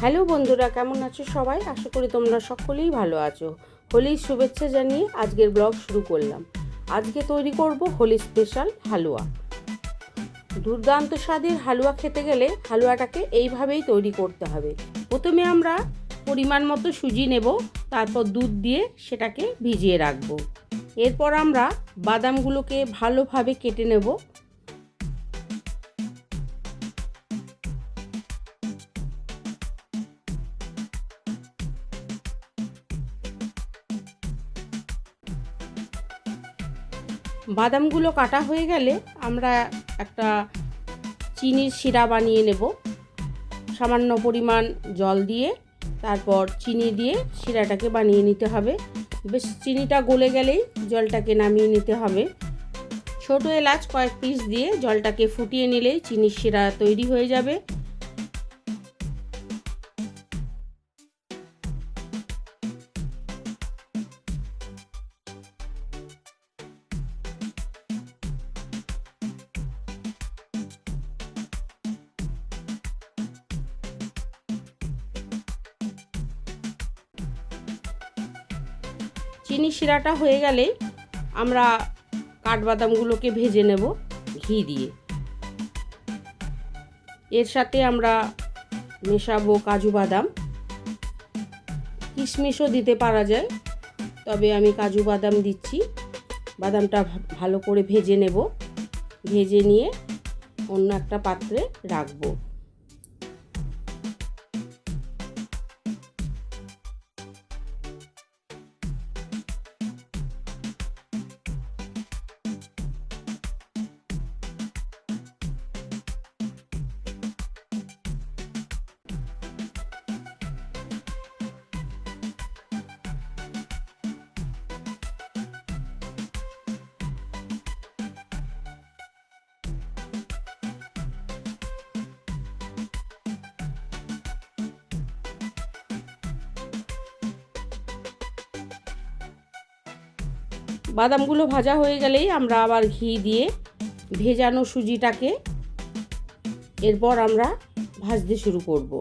Hello বন্ধুরা, কেমন আছো সবাই? আশা করি তোমরা সকলেই ভালো আছো। হোলির শুভেচ্ছা জানিয়ে আজকের ব্লগ শুরু করলাম। আজকে তৈরি করব হোলি স্পেশাল হালুয়া। দুর্দান্ত স্বাদের হালুয়া খেতে গেলে হালুয়াটাকে এইভাবেই তৈরি করতে হবে। প্রথমে আমরা পরিমাণ মতো সুজি নেব, তারপর দুধ দিয়ে সেটাকে ভিজিয়ে রাখবো। এরপর আমরা বাদামগুলোকে ভালোভাবে কেটে নেব। বাদামগুলো কাটা হয়ে গেলে আমরা একটা চিনির শিরা বানিয়ে নেব। সামান্য পরিমাণ জল দিয়ে তারপর চিনি দিয়ে শিরাটাকে বানিয়ে নিতে হবে। বেশ চিনিটা গলে গেলেই জলটাকে নামিয়ে নিতে হবে। ছোট এলাচ কয়েক পিস দিয়ে জলটাকে ফুটিয়ে নিলেই চিনির শিরা তৈরি হয়ে যাবে। চিনি শিরাটা হয়ে গেলে আমরা কাঠবাদামগুলোকে ভেজে নেব ঘি দিয়ে। এর সাথে আমরা মেশাবো কাজু বাদাম, কিশমিশও দিতে পারা যায়, তবে আমি কাজু বাদাম দিচ্ছি। বাদামটা ভালো করে ভেজে নেব। ভেজে নিয়ে অন্য একটা পাত্রে রাখবো। বাদামগুলো ভাজা হয়ে গেলেই আমরা আবার ঘি দিয়ে ভেজানো সুজিটাকে এরপর আমরা ভাজতে শুরু করব।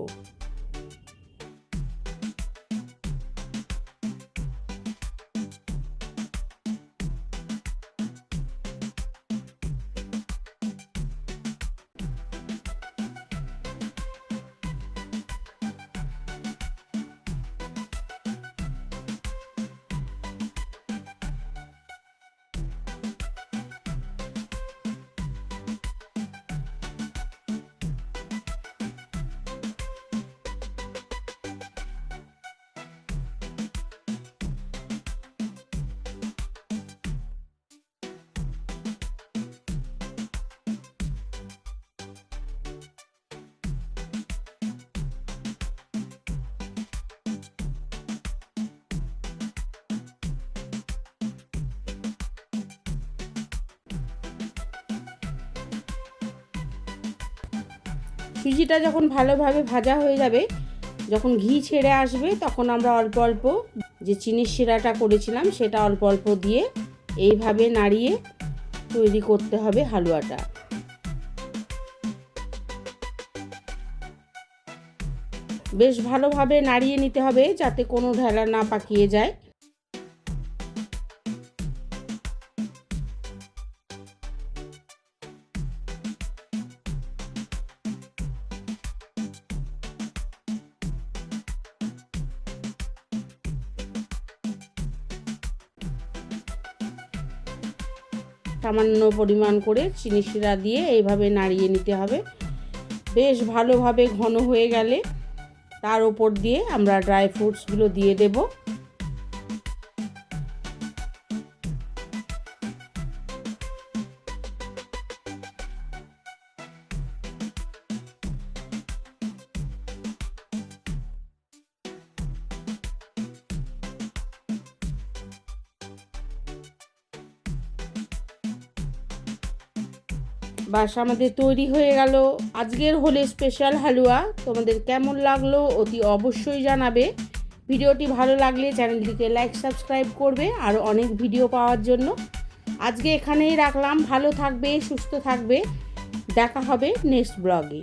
সুজিটা যখন ভালোভাবে ভাজা হয়ে যাবে, যখন ঘি ছেড়ে আসবে, তখন আমরা অল্প অল্প যে চিনির শিরাটা করেছিলাম সেটা অল্প অল্প দিয়ে এইভাবে নাড়িয়ে তৈরি করতে হবে হালুয়াটা। বেশ ভালোভাবে নাড়িয়ে নিতে হবে যাতে কোনো ঢেলা না পাকিয়ে যায়। সামান্য পরিমাণ করে চিনি শিরা দিয়ে এইভাবে নাড়িয়ে নিতে হবে। বেশ ভালোভাবে ঘন হয়ে গেলে তার উপর দিয়ে আমরা ড্রাই ফ্রুটসগুলো দিয়ে দেব। বাস আমাদের তৈরি হয়ে গেল আজকের হোলি স্পেশাল হালুয়া। তোমাদের কেমন লাগলো অতি অবশ্যই জানাবে। ভিডিওটি ভালো লাগলে চ্যানেলটিকে লাইক সাবস্ক্রাইব করবে আর অনেক ভিডিও পাওয়ার জন্য। আজকে এখানেই রাখলাম। ভালো থাকবে, সুস্থ থাকবে। দেখা হবে নেক্সট ব্লগে।